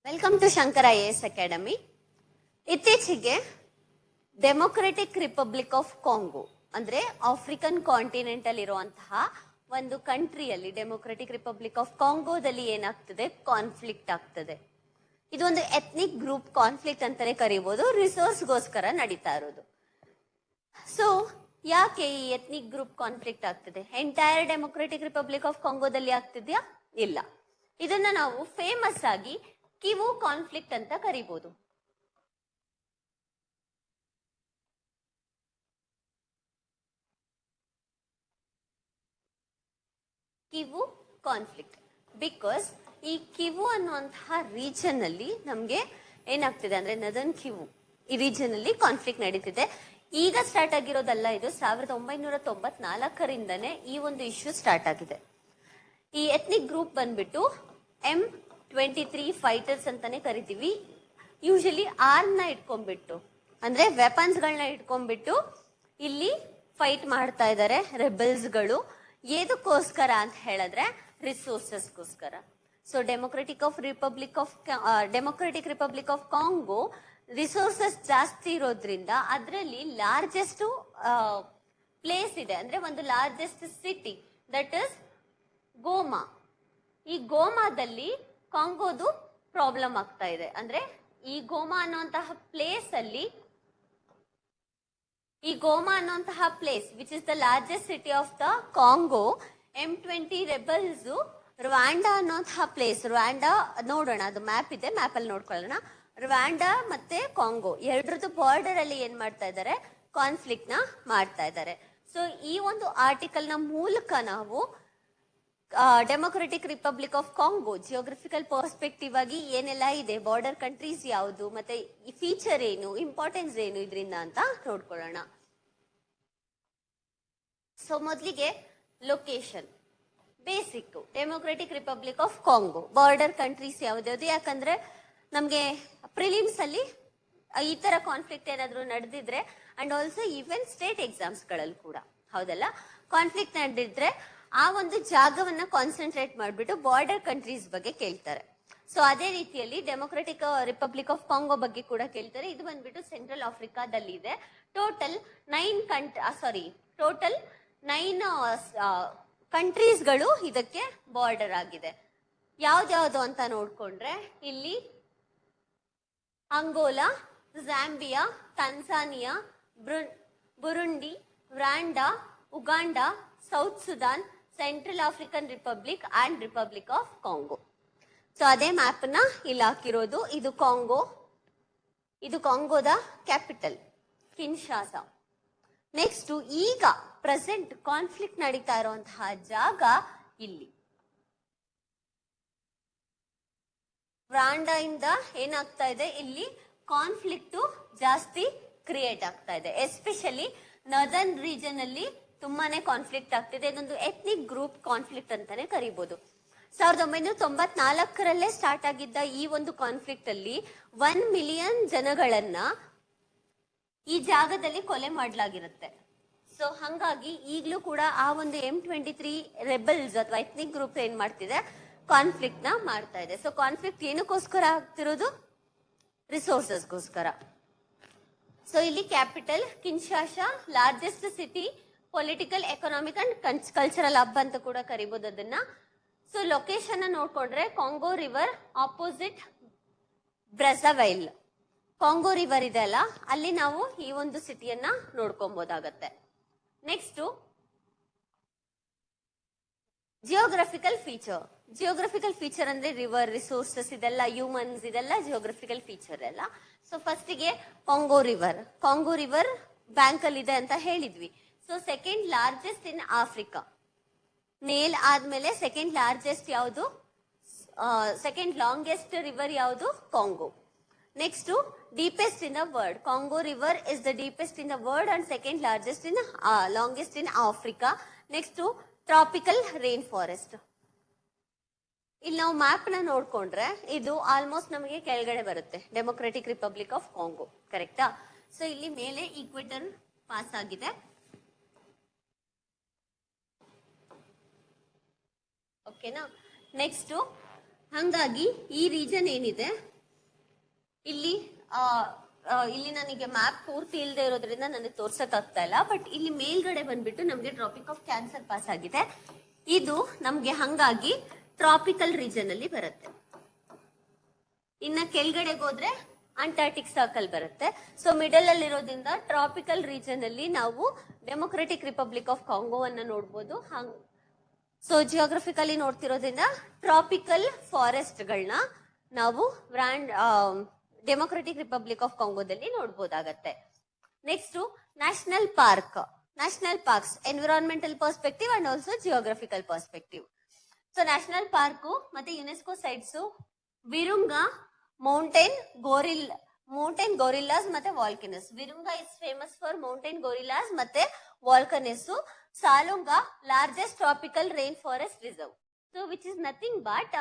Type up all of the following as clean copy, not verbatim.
Welcome to Shankar IAS academy. ಇತ್ತೀಚೆಗೆ democratic republic of Congo ಅಂದ್ರೆ African continent ಅಲ್ಲಿ ಇರುವಂತಹ ಒಂದು ಕಂಟ್ರಿಯಲ್ಲಿ ಡೆಮೊಕ್ರೆಟಿಕ್ ರಿಪಬ್ಲಿಕ್ ಆಫ್ ಕಾಂಗೋದಲ್ಲಿ ಏನಾಗ್ತದೆ, ಕಾನ್ಫ್ಲಿಕ್ಟ್ ಆಗ್ತದೆ. ಇದು ಒಂದು ಎಥ್ನಿಕ್ ಗ್ರೂಪ್ ಕಾನ್ಫ್ಲಿಕ್ಟ್ ಅಂತಾನೆ ಕರೀಬಹುದು. ರಿಸೋರ್ಸ್ಗೋಸ್ಕರ ನಡೀತಾ ಇರೋದು. ಸೊ ಯಾಕೆ ಈ ಎಥ್ನಿಕ್ ಗ್ರೂಪ್ ಕಾನ್ಫ್ಲಿಕ್ಟ್ ಆಗ್ತದೆ? ಎಂಟೈರ್ ಡೆಮೊಕ್ರೆಟಿಕ್ ರಿಪಬ್ಲಿಕ್ ಆಫ್ ಕಾಂಗೋದಲ್ಲಿ ಆಗ್ತಿದ್ಯಾ? ಇಲ್ಲ. ಇದನ್ನ ನಾವು ಫೇಮಸ್ ಆಗಿ ಕಿವು ಕಾನ್ಫ್ಲಿಕ್ಟ್ ಅಂತ ಕರಿಬಹುದು. ಕಿವು ಕಾನ್ಫ್ಲಿಕ್ಟ್ ಬಿಕಾಸ್ ಈ ಕಿವು ಅನ್ನುವಂತಹ ರೀಜನ್ ಅಲ್ಲಿ ನಮ್ಗೆ ಏನಾಗ್ತಿದೆ ಅಂದ್ರೆ ನದನ್ ಕಿವು ಈ ರೀಜನ್ ಅಲ್ಲಿ ಕಾನ್ಫ್ಲಿಕ್ಟ್ ನಡೀತಿದೆ. ಈಗ ಸ್ಟಾರ್ಟ್ ಆಗಿರೋದಲ್ಲ, ಇದು 1994ರಿಂದನೇ ಈ ಒಂದು ಇಶ್ಯೂ ಸ್ಟಾರ್ಟ್ ಆಗಿದೆ. ಈ ಎಥ್ನಿಕ್ ಗ್ರೂಪ್ ಬಂದ್ಬಿಟ್ಟು M23 ಫೈಟರ್ಸ್ ಅಂತಾನೆ ಕರಿತೀವಿ. ಯೂಶಲಿ ಆರ್ಮ್ ನ ಇಟ್ಕೊಂಡ್ಬಿಟ್ಟು ಅಂದ್ರೆ ವೆಪನ್ಸ್ ಗಳನ್ನ ಇಟ್ಕೊಂಡ್ಬಿಟ್ಟು ಇಲ್ಲಿ ಫೈಟ್ ಮಾಡ್ತಾ ಇದ್ದಾರೆ ರೆಬೆಲ್ಸ್ ಗಳು. ಏದಕ್ಕೋಸ್ಕರ ಅಂತ ಹೇಳಿದ್ರೆ ರಿಸೋರ್ಸಸ್ಗೋಸ್ಕರ. So Democratic republic of Congo resources ಜಾಸ್ತಿ ಇರೋದ್ರಿಂದ ಅದರಲ್ಲಿ ಲಾರ್ಜೆಸ್ಟ್ ಪ್ಲೇಸ್ ಇದೆ, ಅಂದ್ರೆ ಒಂದು largest city, that is Goma. ಈ ಗೋಮಾದಲ್ಲಿ ಕಾಂಗೋದು ಪ್ರಾಬ್ಲಮ್ ಆಗ್ತಾ ಇದೆ. ಅಂದ್ರೆ ಈ ಗೋಮಾ ಅನ್ನುವಂತಹ place which is the largest city of the Congo, M20 rebels Rwanda ಅನ್ನೋಂತಹ ಪ್ಲೇಸ್, ರುವಾಂಡಾ ನೋಡೋಣ, ಅದು ಮ್ಯಾಪ್ ಇದೆ, ಮ್ಯಾಪ್ ಅಲ್ಲಿ ನೋಡ್ಕೊಳ್ಳೋಣ. ರುವಾಂಡಾ ಮತ್ತೆ ಕಾಂಗೋ ಎರಡರದ್ದು ಬಾರ್ಡರ್ ಅಲ್ಲಿ ಏನ್ ಮಾಡ್ತಾ ಇದ್ದಾರೆ, ಕಾನ್ಫ್ಲಿಕ್ಟ್ ನ ಮಾಡ್ತಾ ಇದ್ದಾರೆ. ಸೊ ಈ ಒಂದು ಆರ್ಟಿಕಲ್ ನ ಮೂಲಕ ನಾವು democratic republic of Congo geographical perspective ಆಗಿ ಏನೆಲ್ಲ ಇದೆ, ಬಾರ್ಡರ್ ಕಂಟ್ರೀಸ್ ಯಾವುದು, ಮತ್ತೆ ಈ ಫೀಚರ್ ಏನು, ಇಂಪಾರ್ಟೆನ್ಸ್ ಏನು ಇದರಿಂದ ಅಂತ ನೋಡ್ಕೊಳ್ಳೋಣ. ಸೊ ಮೊದಲಿಗೆ location basic. Democratic republic of Congo border countries ಯಾವ್ದು, ಯಾಕಂದ್ರೆ ನಮ್ಗೆ ಪ್ರಿಲಿಮ್ಸ್ ಅಲ್ಲಿ ಈ ತರ ಕಾನ್ಫ್ಲಿಕ್ಟ್ ಏನಾದ್ರು ನಡೆದಿದ್ರೆ and also even state exams ಗಳಲ್ಲಿ ಕೂಡ ಹೌದಲ್ಲ, ಕಾನ್ಫ್ಲಿಕ್ಟ್ ನಡೆದಿದ್ರೆ ಆ ಒಂದು ಜಾಗವನ್ನ ಕಾನ್ಸಂಟ್ರೇಟ್ ಮಾಡ್ಬಿಟ್ಟು ಬಾರ್ಡರ್ ಕಂಟ್ರೀಸ್ ಬಗ್ಗೆ ಕೇಳ್ತಾರೆ. ಸೊ ಅದೇ ರೀತಿಯಲ್ಲಿ ಡೆಮೊಕ್ರೆಟಿಕ್ ರಿಪಬ್ಲಿಕ್ ಆಫ್ ಕಾಂಗೋ ಬಗ್ಗೆ ಕೂಡ ಕೇಳ್ತಾರೆ. ಇದು ಬಂದ್ಬಿಟ್ಟು ಸೆಂಟ್ರಲ್ ಆಫ್ರಿಕಾದಲ್ಲಿ ಇದೆ. ಟೋಟಲ್ 9 ಕಂಟ್ರೀಸ್ ಗಳು ಇದಕ್ಕೆ ಬಾರ್ಡರ್ ಆಗಿದೆ. ಯಾವ್ದ್ಯಾವ್ದು ಅಂತ ನೋಡ್ಕೊಂಡ್ರೆ ಇಲ್ಲಿ Angola, Zambia, Tanzania, Burundi, Rwanda, Uganda, South Sudan, Central African Republic and Republic of Congo. So ಅದೇ ಮ್ಯಾಪ್ ನ ಇಲ್ಲಿ ಹಾಕಿರೋದು. ಇದು ಕಾಂಗೋದ ಕ್ಯಾಪಿಟಲ್ ಕಿನ್ಶಾಸಾ. ನೆಕ್ಸ್ಟ್ ಈಗ ಪ್ರೆಸೆಂಟ್ ಕಾನ್ಫ್ಲಿಕ್ಟ್ ನಡೀತಾ ಇರುವಂತಹ ಜಾಗ ಇಲ್ಲಿ ರುವಾಂಡಾ ಇಂದ ಏನಾಗ್ತಾ ಇದೆ, ಇಲ್ಲಿ ಕಾನ್ಫ್ಲಿಕ್ಟ್ ಜಾಸ್ತಿ ಕ್ರಿಯೇಟ್ ಆಗ್ತಾ ಇದೆ. ಎಸ್ಪೆಷಲಿ ನರ್ದರ್ನ್ ರೀಜನ್ ಅಲ್ಲಿ ತುಂಬಾನೇ ಕಾನ್ಫ್ಲಿಕ್ಟ್ ಆಗ್ತಿದೆ. ಇದೊಂದು ಎಥ್ನಿಕ್ ಗ್ರೂಪ್ ಕಾನ್ಫ್ಲಿಕ್ಟ್ ಅಂತಾನೆ ಕರಿಬಹುದು. 1994ರಲ್ಲೇ ಸ್ಟಾರ್ಟ್ ಆಗಿದ್ದ ಈ ಒಂದು ಕಾನ್ಫ್ಲಿಕ್ಟ್ ಅಲ್ಲಿ 1 ಮಿಲಿಯನ್ ಜನಗಳನ್ನ ಈ ಜಾಗದಲ್ಲಿ ಕೊಲೆ ಮಾಡಲಾಗಿರುತ್ತೆ. ಸೊ ಹಂಗಾಗಿ ಈಗಲೂ ಕೂಡ ಆ ಒಂದು M23 ರೆಬೆಲ್ಸ್ ಅಥವಾ ಎಥ್ನಿಕ್ ಗ್ರೂಪ್ ಏನ್ ಮಾಡ್ತಿದೆ, ಕಾನ್ಫ್ಲಿಕ್ಟ್ ನ ಮಾಡ್ತಾ ಇದೆ. ಸೊ ಕಾನ್ಫ್ಲಿಕ್ಟ್ ಏನಕ್ಕೋಸ್ಕರ ಆಗ್ತಿರೋದು, ರಿಸೋರ್ಸಸ್ಗೋಸ್ಕರ. ಸೊ ಇಲ್ಲಿ capital Kinshasa, largest city, political, economic and cultural hub ಅಂತ ಕೂಡ ಕರಿಬಹುದು ಅದನ್ನ. ಸೊ ಲೊಕೇಶನ್ ನೋಡ್ಕೊಂಡ್ರೆ Congo river opposite Brazzaville. Congo river ಇದೆ ಅಲ್ಲ, ಅಲ್ಲಿ ನಾವು ಈ ಒಂದು ಸಿಟಿಯನ್ನ ನೋಡ್ಕೊಬಹುದಾಗತ್ತೆ. ನೆಕ್ಸ್ಟ್ ಜಿಯೋಗ್ರಫಿಕಲ್ ಫೀಚರ್ ಅಂದ್ರೆ ರಿವರ್, ರಿಸೋರ್ಸಸ್, ಇದೆಲ್ಲ ಹ್ಯೂಮನ್ಸ್, ಇದೆಲ್ಲ ಜಿಯೋಗ್ರಫಿಕಲ್ ಫೀಚರ್ ಎಲ್ಲ. ಸೊ ಫಸ್ಟ್ ಗೆ ಕಾಂಗೋ ರಿವರ್ ಬ್ಯಾಂಕ್ ಅಲ್ಲಿ ಇದೆ ಅಂತ ಹೇಳಿದ್ವಿ. So second largest in Africa, Nile ಆದ್ಮೇಲೆ ಸೆಕೆಂಡ್ ಲಾಂಗೆಸ್ಟ್ ರಿವರ್ ಯಾವುದು, Congo. Next deepest in the world, Congo river is the deepest in the world and second longest in Africa. Next tropical rain forest. ಇಲ್ಲಿ ನಾವು map ನ ನೋಡ್ಕೊಂಡ್ರೆ ಇದು almost ನಮಗೆ ಕೆಳಗಡೆ ಬರುತ್ತೆ, ಡೆಮೊಕ್ರೆಟಿಕ್ ರಿಪಬ್ಲಿಕ್ ಆಫ್ ಕಾಂಗೋ, ಕರೆಕ್ಟಾ? ಸೊ ಇಲ್ಲಿ ಮೇಲೆ ಈಕ್ವೇಟರ್ ಪಾಸ್ ಆಗಿದೆ. ಓಕೆನಾ? ನೆಕ್ಸ್ಟ್ ಹಂಗಾಗಿ ಈ ರೀಜನ್ ಏನಿದೆ ಇಲ್ಲಿ ಇಲ್ಲಿ ನನಗೆ ಮ್ಯಾಪ್ ಪೂರ್ತಿ ಇಲ್ಲದೆ ಇರೋದ್ರಿಂದ ನನಗೆ ತೋರ್ಸಕ್ ಆಗ್ತಾ ಇಲ್ಲ, ಬಟ್ ಇಲ್ಲಿ ಮೇಲ್ಗಡೆ ಬಂದ್ಬಿಟ್ಟು ನಮ್ಗೆ ಟ್ರಾಪಿಕ್ ಆಫ್ ಕ್ಯಾನ್ಸರ್ ಪಾಸ್ ಆಗಿದೆ. ಇದು ನಮ್ಗೆ ಹಂಗಾಗಿ ಟ್ರಾಪಿಕಲ್ ರೀಜನ್ ಅಲ್ಲಿ ಬರುತ್ತೆ. ಇನ್ನ ಕೆಳಗಡೆಗೆ ಹೋದ್ರೆ ಅಂಟಾರ್ಟಿಕ್ ಸರ್ಕಲ್ ಬರುತ್ತೆ. ಸೊ ಮಿಡಲ್ ಅಲ್ಲಿ ಇರೋದ್ರಿಂದ ಟ್ರಾಪಿಕಲ್ ರೀಜನ್ ಅಲ್ಲಿ ನಾವು ಡೆಮೊಕ್ರೆಟಿಕ್ ರಿಪಬ್ಲಿಕ್ ಆಫ್ ಕಾಂಗೋವನ್ನ ನೋಡ್ಬೋದು. ಸೊ ಜಿಯೋಗ್ರಫಿಕಲಿ ನೋಡ್ತಿರೋದ್ರಿಂದ ಟ್ರಾಪಿಕಲ್ ಫಾರೆಸ್ಟ್ ಗಳನ್ನ ನಾವು ಡೆಮೊಕ್ರೆಟಿಕ್ ರಿಪಬ್ಲಿಕ್ ಆಫ್ ಕಾಂಗೋದಲ್ಲಿ ನೋಡ್ಬೋದಾಗತ್ತೆ. Next national parks environmental perspective and also geographical perspective. So national park ಮತ್ತೆ UNESCO sites Virunga mountain gorillas ಮತ್ತೆ volcanoes. Virunga is famous for mountain gorillas ಮತ್ತೆ volcanoes. Salonga largest tropical rain forest reserve. So which is nothing but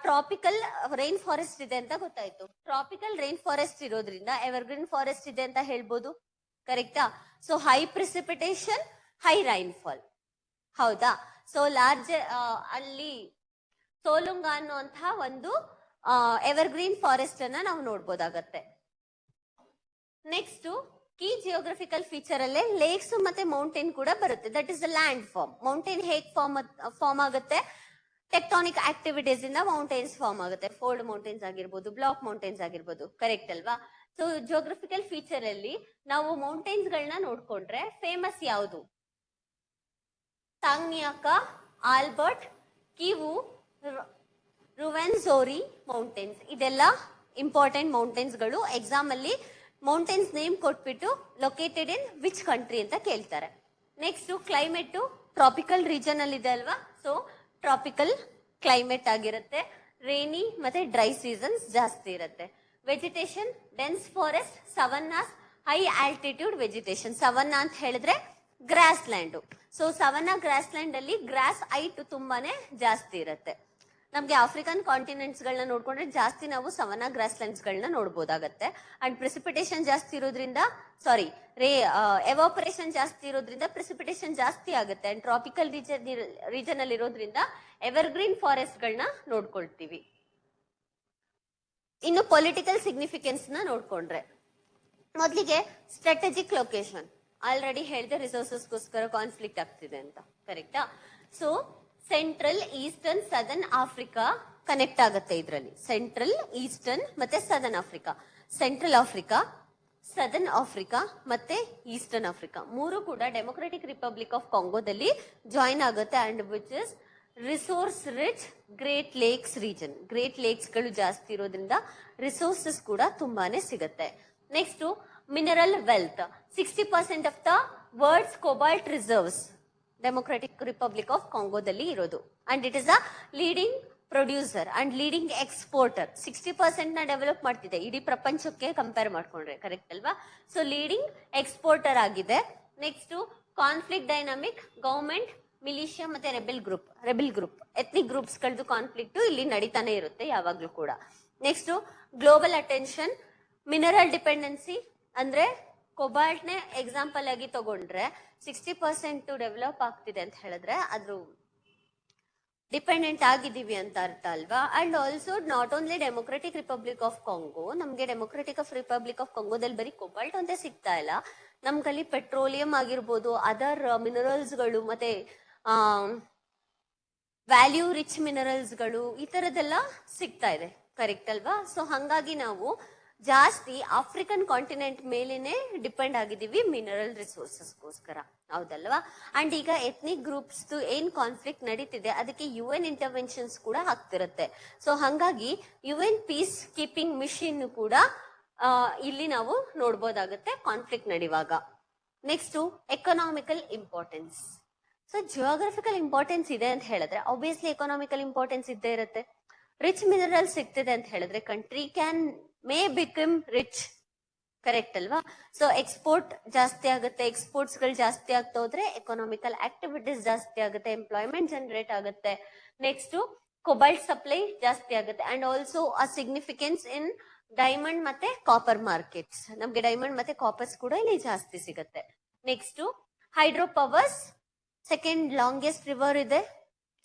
tropical rain forest ಇದೆ ಅಂತ ಗೊತ್ತಾಯ್ತು. Tropical rain forest ಇರೋದ್ರಿಂದ evergreen forest ಇದೆ ಅಂತ ಹೇಳ್ಬೋದು, ಕರೆಕ್ಟಾ? So high precipitation, high rainfall, ಹೌದಾ? ಸೊ ಅಲ್ಲಿ ಸೋಲುಂಗಾ ಅನ್ನುವಂತಹ ಒಂದು ಎವರ್ಗ್ರೀನ್ ಫಾರೆಸ್ಟ್ ಅನ್ನ ನಾವು ನೋಡ್ಬೋದಾಗತ್ತೆ. ನೆಕ್ಸ್ಟ್ ಕೀ ಜಿಯೋಗ್ರಫಿಕಲ್ ಫೀಚರ್ ಅಲ್ಲೇ ಲೇಕ್ಸ್ ಮತ್ತೆ ಮೌಂಟೇನ್ ಕೂಡ ಬರುತ್ತೆ. That is the landform. Mountain ಹೇಗ್ ಫಾರ್ಮ್ ಆಗುತ್ತೆ? ಟೆಕ್ಟಾನಿಕ್ ಆಕ್ಟಿವಿಟೀಸ್ ಇಂದ ಮೌಂಟೇನ್ಸ್ ಫಾರ್ಮ್ ಆಗುತ್ತೆ. ಫೋಲ್ಡ್ ಮೌಂಟೇನ್ಸ್ ಆಗಿರ್ಬೋದು, ಬ್ಲಾಕ್ ಮೌಂಟೇನ್ಸ್ ಆಗಿರ್ಬೋದು, ಕರೆಕ್ಟ್ ಅಲ್ವಾ? ಸೊ ಜಿಯೋಗ್ರಫಿಕಲ್ ಫೀಚರ್ ಅಲ್ಲಿ ನಾವು ಮೌಂಟೇನ್ಸ್ ಗಳನ್ನ ನೋಡ್ಕೊಂಡ್ರೆ ಫೇಮಸ್ ಯಾವುದು? Tanganyika, Albert, Kivu, Rwenzori mountains. ಇದೆಲ್ಲ ಇಂಪಾರ್ಟೆಂಟ್ ಮೌಂಟೇನ್ಸ್ ಗಳು. ಎಕ್ಸಾಮ್ ಅಲ್ಲಿ ಮೌಂಟೇನ್ಸ್ ನೇಮ್ ಕೊಟ್ಬಿಟ್ಟು ಲೊಕೇಟೆಡ್ ಇನ್ ವಿಚ್ ಕಂಟ್ರಿ ಅಂತ ಕೇಳ್ತಾರೆ. ನೆಕ್ಸ್ಟ್ ಕ್ಲೈಮೇಟ್ ಟ್ರಾಪಿಕಲ್ ರೀಜನ್ ಅಲ್ಲಿ ಇದೆ ಅಲ್ವಾ? ಸೊ ಟ್ರಾಪಿಕಲ್ ಕ್ಲೈಮೇಟ್ ಆಗಿರುತ್ತೆ. ರೇನಿ ಮತ್ತೆ ಡ್ರೈ ಸೀಸನ್ಸ್ ಜಾಸ್ತಿ ಇರುತ್ತೆ. Vegetation dense forest, savannas, high altitude vegetation. Savanna ಅಂತ ಹೇಳಿದ್ರೆ grass land. So savanna grass land ಅಲ್ಲಿ ಗ್ರಾಸ್ ಹೈಟ್ ತುಂಬಾನೇ ಜಾಸ್ತಿ ಇರುತ್ತೆ. ನಮ್ಗೆ ಆಫ್ರಿಕನ್ ಕಾಂಟಿನೆಂಟ್ಸ್ ಗಳನ್ನ ನೋಡ್ಕೊಂಡ್ರೆ ಜಾಸ್ತಿ ನಾವು ಸವನ್ನಾ ಗ್ರಾಸ್ ಲ್ಯಾಂಡ್ಸ್ ಗಳನ್ನ ನೋಡ್ಬೋದಾಗತ್ತೆ. ಅಂಡ್ ಪ್ರಿಸಿಪಿಟೇಷನ್ ಜಾಸ್ತಿ ಇರೋದ್ರಿಂದ ಎವಾಪರೇಷನ್ ಜಾಸ್ತಿ ಇರೋದ್ರಿಂದ ಪ್ರಿಸಿಪಿಟೇಷನ್ ಜಾಸ್ತಿ ಆಗುತ್ತೆ. ಅಂಡ್ ಟ್ರಾಪಿಕಲ್ ರೀಜನ್ ಅಲ್ಲಿ ಇರೋದ್ರಿಂದ ಎವರ್ಗ್ರೀನ್ ಫಾರೆಸ್ಟ್ ಗಳನ್ನ ನೋಡ್ಕೊಳ್ತೀವಿ. ಇನ್ನು ಪೊಲಿಟಿಕಲ್ ಸಿಗ್ನಿಫಿಕೆನ್ಸ್ ನ ನೋಡ್ಕೊಂಡ್ರೆ ಮೊದಲಿಗೆ ಸ್ಟ್ರಾಟಜಿಕ್ ಲೊಕೇಶನ್. ಆಲ್ರೆಡಿ ಹೇಳಿದೆ ರಿಸೋರ್ಸಸ್ಗೋಸ್ಕರ ಕಾನ್ಫ್ಲಿಕ್ಟ್ ಆಗ್ತಿದೆ ಅಂತ, ಕರೆಕ್ಟಾ? So central, eastern, southern Africa connect ಆಗುತ್ತೆ ಇದರಲ್ಲಿ. ಸೆಂಟ್ರಲ್, ಈಸ್ಟರ್ನ್ ಮತ್ತೆ southern Africa. Central Africa, southern Africa ಮತ್ತೆ ಈಸ್ಟರ್ನ್ ಆಫ್ರಿಕಾ ಮೂರು ಕೂಡ ಡೆಮೊಕ್ರೆಟಿಕ್ ರಿಪಬ್ಲಿಕ್ ಆಫ್ ಕಾಂಗೋದಲ್ಲಿ ಜಾಯಿನ್ ಆಗುತ್ತೆ. And which is resource rich great lakes region. Great lakes ಗಳು ಜಾಸ್ತಿ ಇರೋದ್ರಿಂದ ರಿಸೋರ್ಸಸ್ ಕೂಡ ತುಂಬಾನೇ ಸಿಗುತ್ತೆ. Next mineral wealth. 60% of the world's cobalt reserves democratic republic of ಕಾಂಗೋದಲ್ಲಿ ಇರೋದು. And it is a leading producer and leading exporter. 60% ನ develop ಮಾಡ್ತಿದೆ ಇಡೀ ಪ್ರಪಂಚಕ್ಕೆ ಕಂಪೇರ್ ಮಾಡ್ಕೊಂಡ್ರೆ, ಕರೆಕ್ಟ್ ಅಲ್ವಾ? ಸೊ ಲೀಡಿಂಗ್ ಎಕ್ಸ್ಪೋರ್ಟರ್ ಆಗಿದೆ. Next conflict dynamic, government, militia ಮತ್ತೆ ರೆಬೆಲ್ ಗ್ರೂಪ್ ಎಥ್ನಿಕ್ ಗ್ರೂಪ್ಸ್ ಗಳದ್ದು ಕಾನ್ಫ್ಲಿಕ್ಟ್ ಇಲ್ಲಿ ನಡೀತಾನೆ ಇರುತ್ತೆ ಯಾವಾಗ್ಲೂ ಕೂಡ. Next global attention, mineral dependency. ಅಂದ್ರೆ ಕೊಬಾಲ್ಟ್ ನೇ ಎಕ್ಸಾಂಪಲ್ ಆಗಿ ತಗೊಂಡ್ರೆ 60% ಡೆವಲಪ್ ಆಗ್ತಿದೆ ಅಂತ ಹೇಳಿದ್ರೆ ಅದ್ರ ಡಿಪೆಂಡೆಂಟ್ ಆಗಿದೀವಿ ಅಂತ ಅರ್ಥ ಅಲ್ವಾ? And also not only democratic republic of Congo. ನಮ್ಗೆ ಡೆಮೊಕ್ರೆಟಿಕ್ ರಿಪಬ್ಲಿಕ್ ಆಫ್ ಕಾಂಗೋದಲ್ಲಿ ಬರೀ ಕೊಬಾಲ್ಟ್ ಒಂದೇ ಸಿಗ್ತಾ ಇಲ್ಲ. ನಮ್ಗಲ್ಲಿ ಪೆಟ್ರೋಲಿಯಂ ಆಗಿರ್ಬೋದು, ಅದರ್ ಮಿನರಲ್ಸ್ ಗಳು ಮತ್ತೆ ವ್ಯಾಲ್ಯೂ ರಿಚ್ ಮಿನರಲ್ಸ್ ಗಳು ಈ ತರದೆಲ್ಲ ಸಿಗ್ತಾ ಇದೆ, ಕರೆಕ್ಟ್ ಅಲ್ವಾ? ಸೊ ಹಂಗಾಗಿ ನಾವು ಜಾಸ್ತಿ ಆಫ್ರಿಕನ್ ಕಾಂಟಿನೆಂಟ್ ಮೇಲೇನೆ ಡಿಪೆಂಡ್ ಆಗಿದೀವಿ ಮಿನರಲ್ ರಿಸೋರ್ಸಸ್ಗೋಸ್ಕರ, ಹೌದಲ್ವಾ? ಅಂಡ್ ಈಗ ಎಥ್ನಿಕ್ ಗ್ರೂಪ್ಸ್ ಏನ್ ಕಾನ್ಫ್ಲಿಕ್ಟ್ ನಡೀತಿದೆ ಅದಕ್ಕೆ UN ಇಂಟರ್ವೆನ್ಷನ್ಸ್ ಕೂಡ ಆಗ್ತಿರುತ್ತೆ. ಸೊ ಹಂಗಾಗಿ UN ಪೀಸ್ ಕೀಪಿಂಗ್ ಮಿಷನ್ ಕೂಡ ಇಲ್ಲಿ ನಾವು ನೋಡ್ಬೋದಾಗುತ್ತೆ ಕಾನ್ಫ್ಲಿಕ್ಟ್ ನಡೆಯುವಾಗ. Next economical importance. So geographical importance ಇದೆ ಅಂತ ಹೇಳಿದ್ರೆ ಆಬ್ವಿಯಸ್ಲಿ ಎಕನಾಮಿಕಲ್ ಇಂಪಾರ್ಟೆನ್ಸ್ ಇದ್ದೇ ಇರುತ್ತೆ. ರಿಚ್ ಮಿನರಲ್ ಸಿಗ್ತಿದೆ ಅಂತ ಹೇಳಿದ್ರೆ country may become rich, correct ಅಲ್ವಾ? ಸೊ ಎಕ್ಸ್ಪೋರ್ಟ್ ಜಾಸ್ತಿ ಆಗುತ್ತೆ. ಎಕ್ಸ್ಪೋರ್ಟ್ಸ್ ಗಳು ಜಾಸ್ತಿ ಆಗ್ತಾ ಹೋದ್ರೆ ಎಕನಾಮಿಕಲ್ ಆಕ್ಟಿವಿಟೀಸ್ ಜಾಸ್ತಿ ಆಗುತ್ತೆ, ಎಂಪ್ಲಾಯ್ಮೆಂಟ್ ಜನರೇಟ್ ಆಗುತ್ತೆ. ನೆಕ್ಸ್ಟ್ ಕೊಬಾಲ್ಟ್ ಸಪ್ಲೈ ಜಾಸ್ತಿ ಆಗುತ್ತೆ. And also a significance in diamond ಮತ್ತೆ ಕಾಪರ್ ಮಾರ್ಕೆಟ್ಸ್. ನಮ್ಗೆ ಡೈಮಂಡ್ ಮತ್ತೆ ಕಾಪರ್ಸ್ ಕೂಡ ಇಲ್ಲಿ ಜಾಸ್ತಿ ಸಿಗುತ್ತೆ. Next hydro powers, second longest river ಇದೆ,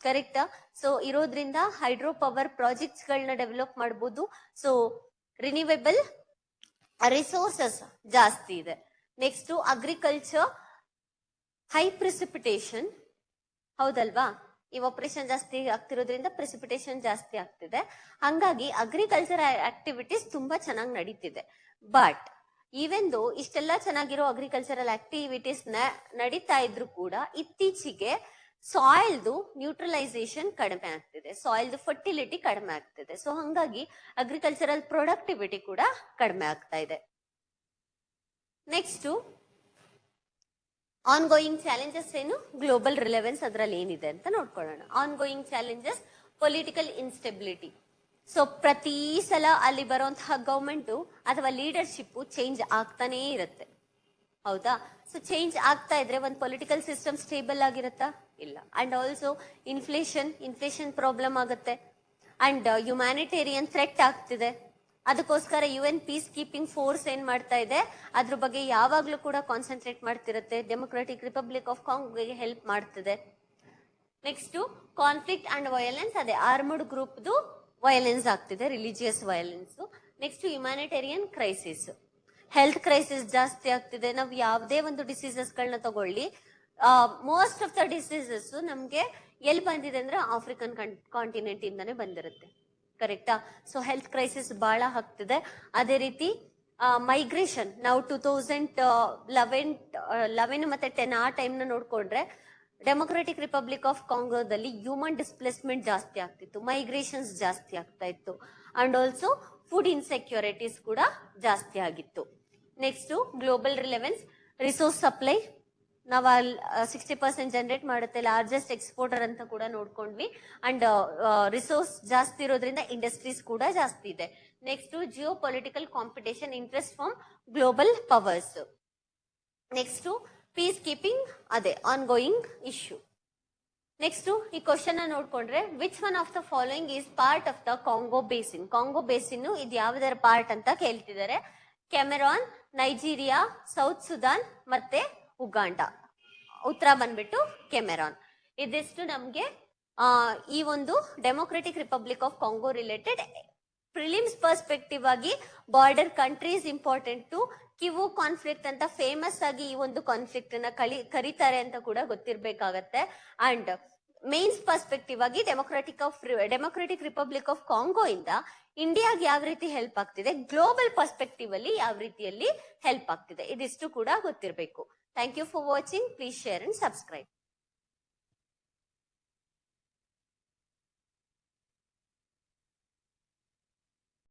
ಕರೆಕ್ಟಾ? ಸೊ ಇರೋದ್ರಿಂದ ಹೈಡ್ರೋ ಪವರ್ ಪ್ರಾಜೆಕ್ಟ್ಸ್ ಗಳನ್ನ ಡೆವಲಪ್ ಮಾಡಬಹುದು. ಸೊ ರಿನ್ಯೂವೇಬಲ್ ರಿಸೋರ್ಸಸ್ ಜಾಸ್ತಿ ಇದೆ. ನೆಕ್ಸ್ಟ್ ಅಗ್ರಿಕಲ್ಚರ್ ಹೈ ಪ್ರಿಸಿಪಿಟೇಷನ್, ಹೌದಲ್ವಾ? ಇವಾಪರೇಷನ್ ಜಾಸ್ತಿ ಆಗ್ತಿರೋದ್ರಿಂದ ಪ್ರಿಸಿಪಿಟೇಷನ್ ಜಾಸ್ತಿ ಆಗ್ತಿದೆ. ಹಂಗಾಗಿ ಅಗ್ರಿಕಲ್ಚರ್ ಆಕ್ಟಿವಿಟೀಸ್ ತುಂಬಾ ಚೆನ್ನಾಗಿ ನಡೀತಿದೆ. ಬಟ್ ಈವೆನ್ ದೋ ಇಷ್ಟೆಲ್ಲ ಚೆನ್ನಾಗಿರೋ ಅಗ್ರಿಕಲ್ಚರಲ್ ಆಕ್ಟಿವಿಟೀಸ್ ನಡೀತಾ ಇದ್ರು ಕೂಡ ಇತ್ತೀಚೆಗೆ ಸಾಯಿಲ್ದು ನ್ಯೂಟ್ರಲೈಸೇಷನ್ ಕಡಿಮೆ ಆಗ್ತಿದೆ, ಸಾಯಿಲ್ದು ಫರ್ಟಿಲಿಟಿ ಕಡಿಮೆ ಆಗ್ತಿದೆ. ಸೊ ಹಂಗಾಗಿ ಅಗ್ರಿಕಲ್ಚರಲ್ ಪ್ರೊಡಕ್ಟಿವಿಟಿ ಕೂಡ ಕಡಿಮೆ ಆಗ್ತಾ ಇದೆ. ನೆಕ್ಸ್ಟ್ ಆನ್ ಗೋಯಿಂಗ್ ಚಾಲೆಂಜಸ್ ಏನು, ಗ್ಲೋಬಲ್ ರಿಲೆವೆನ್ಸ್ ಅದರಲ್ಲಿ ಏನಿದೆ ಅಂತ ನೋಡ್ಕೊಳ್ಳೋಣ. On going challenges, political instability. So ಪ್ರತಿ ಸಲ ಅಲ್ಲಿ ಬರುವಂತಹ ಗವರ್ಮೆಂಟ್ ಅಥವಾ ಲೀಡರ್ಶಿಪ್ ಚೇಂಜ್ ಆಗ್ತಾನೇ ಇರುತ್ತೆ, ಹೌದಾ? ಸೊ ಚೇಂಜ್ ಆಗ್ತಾ ಇದ್ರೆ ಒಂದು ಪೊಲಿಟಿಕಲ್ ಸಿಸ್ಟಮ್ ಸ್ಟೇಬಲ್ ಆಗಿರುತ್ತಾ? ಇಲ್ಲ. ಅಂಡ್ ಆಲ್ಸೋ ಇನ್ಫ್ಲೇಷನ್ ಪ್ರಾಬ್ಲಮ್ ಆಗುತ್ತೆ. ಅಂಡ್ ಹ್ಯುಮ್ಯಾನಿಟೇರಿಯನ್ ಥ್ರೆಟ್ ಆಗ್ತಿದೆ. ಅದಕ್ಕೋಸ್ಕರ UN ಪೀಸ್ ಕೀಪಿಂಗ್ ಫೋರ್ಸ್ ಏನ್ ಮಾಡ್ತಾ ಇದೆ, ಅದ್ರ ಬಗ್ಗೆ ಯಾವಾಗ್ಲೂ ಕೂಡ ಕಾನ್ಸಂಟ್ರೇಟ್ ಮಾಡ್ತಿರುತ್ತೆ. ಡೆಮೊಕ್ರೆಟಿಕ್ ರಿಪಬ್ಲಿಕ್ ಆಫ್ ಕಾಂಗೋಗೆ ಹೆಲ್ಪ್ ಮಾಡ್ತಿದೆ. ನೆಕ್ಸ್ಟ್ ಕಾನ್ಫ್ಲಿಕ್ಟ್ ಅಂಡ್ ವಯಲೆನ್ಸ್, ಅದೇ ಆರ್ಮಡ್ ಗ್ರೂಪ್ದು ವಯಲೆನ್ಸ್ ಆಗ್ತಿದೆ, religious violence. Next humanitarian crisis, health crisis ಜಾಸ್ತಿ ಆಗ್ತಿದೆ. ನಾವು ಯಾವುದೇ ಒಂದು ಡಿಸೀಸಸ್ ಗಳನ್ನ ತಗೊಳ್ಳಿ, ಮೋಸ್ಟ್ ಆಫ್ ದ ಡಿಸೀಸಸ್ ನಮ್ಗೆ ಎಲ್ಲಿ ಬಂದಿದೆ ಅಂದ್ರೆ ಆಫ್ರಿಕನ್ ಕಾಂಟಿನೆಂಟ್ ಇಂದಾನೆ ಬಂದಿರುತ್ತೆ, ಕರೆಕ್ಟಾ? ಸೊ ಹೆಲ್ತ್ ಕ್ರೈಸಿಸ್ ಬಹಳ ಆಗ್ತಿದೆ. ಅದೇ ರೀತಿ ಮೈಗ್ರೇಷನ್, ನಾವು 2011 ಮತ್ತೆ 10 ಆ ಟೈಮ್ ನ ನೋಡ್ಕೊಂಡ್ರೆ ಡೆಮೊಕ್ರೆಟಿಕ್ ರಿಪಬ್ಲಿಕ್ ಆಫ್ ಕಾಂಗೋದಲ್ಲಿ ಹ್ಯೂಮನ್ ಡಿಸ್ಪ್ಲೇಸ್ಮೆಂಟ್ ಜಾಸ್ತಿ ಆಗ್ತಿತ್ತು, ಮೈಗ್ರೇಷನ್ಸ್ ಜಾಸ್ತಿ ಆಗ್ತಾ ಇತ್ತು. ಅಂಡ್ ಆಲ್ಸೋ ಫುಡ್ ಇನ್ಸೆಕ್ಯೂರಿಟೀಸ್ ಕೂಡ ಜಾಸ್ತಿ ಆಗಿತ್ತು. Next global relevance, resource supply, ನಾವು 60% ಜನರೇಟ್ ಮಾಡುತ್ತೆ, ಲಾರ್ಜೆಸ್ಟ್ ಎಕ್ಸ್ಪೋರ್ಟರ್ ಅಂತ ಕೂಡ ನೋಡ್ಕೊಂಡ್ವಿ. ಅಂಡ್ ರಿಸೋರ್ಸ್ ಜಾಸ್ತಿ ಇರೋದ್ರಿಂದ ಇಂಡಸ್ಟ್ರೀಸ್ ಕೂಡ ಜಾಸ್ತಿ ಇದೆ. Next Jio political competition, interest from global powers. Next piece keeping, ಅದೇ ಆನ್ ಗೋಯಿಂಗ್ ಇಶ್ಯೂ. ನೆಕ್ಸ್ಟ್ ಈ ಕ್ವಶನ್ ನೋಡ್ಕೊಂಡ್ರೆ, which one of the following is part of the Congo basin? Congo basin ಇದು ಯಾವುದರ ಪಾರ್ಟ್ ಅಂತ ಕೇಳ್ತಿದ್ದಾರೆ. ಕೆಮೆರಾನ್, ನೈಜೀರಿಯಾ, ಸೌತ್ ಸುದಾನ್ ಮತ್ತೆ Uganda. ಉತ್ತರ ಬಂದ್ಬಿಟ್ಟು ಕೆಮೆರಾನ್. ಇದಿಷ್ಟು ನಮ್ಗೆ ಈ ಒಂದು democratic republic of Congo related prelims perspective ಆಗಿ ಬಾರ್ಡರ್ ಕಂಟ್ರೀಸ್ ಇಂಪಾರ್ಟೆಂಟ್, ಕಿವು ಕಾನ್ಫ್ಲಿಕ್ಟ್ ಅಂತ ಫೇಮಸ್ ಆಗಿ ಈ ಒಂದು ಕಾನ್ಫ್ಲಿಕ್ಟ್ ನ ಕರೀತಾರೆ ಅಂತ ಕೂಡ ಗೊತ್ತಿರ್ಬೇಕಾಗತ್ತೆ. ಅಂಡ್ ಮೇನ್ಸ್ ಪರ್ಸ್ಪೆಕ್ಟಿವ್ ಆಗಿ ಡೆಮೊಕ್ರೆಟಿಕ್ ರಿಪಬ್ಲಿಕ್ ಆಫ್ ಕಾಂಗೋ ಇಂದ ಇಂಡಿಯಾಗೆ ಯಾವ ರೀತಿ ಹೆಲ್ಪ್ ಆಗ್ತಿದೆ, ಗ್ಲೋಬಲ್ ಪರ್ಸ್ಪೆಕ್ಟಿವ್ ಅಲ್ಲಿ ಯಾವ ರೀತಿಯಲ್ಲಿ ಹೆಲ್ಪ್ ಆಗ್ತಿದೆ, ಇದಿಷ್ಟು ಕೂಡ ಗೊತ್ತಿರಬೇಕು. Thank you for watching. Please share and subscribe.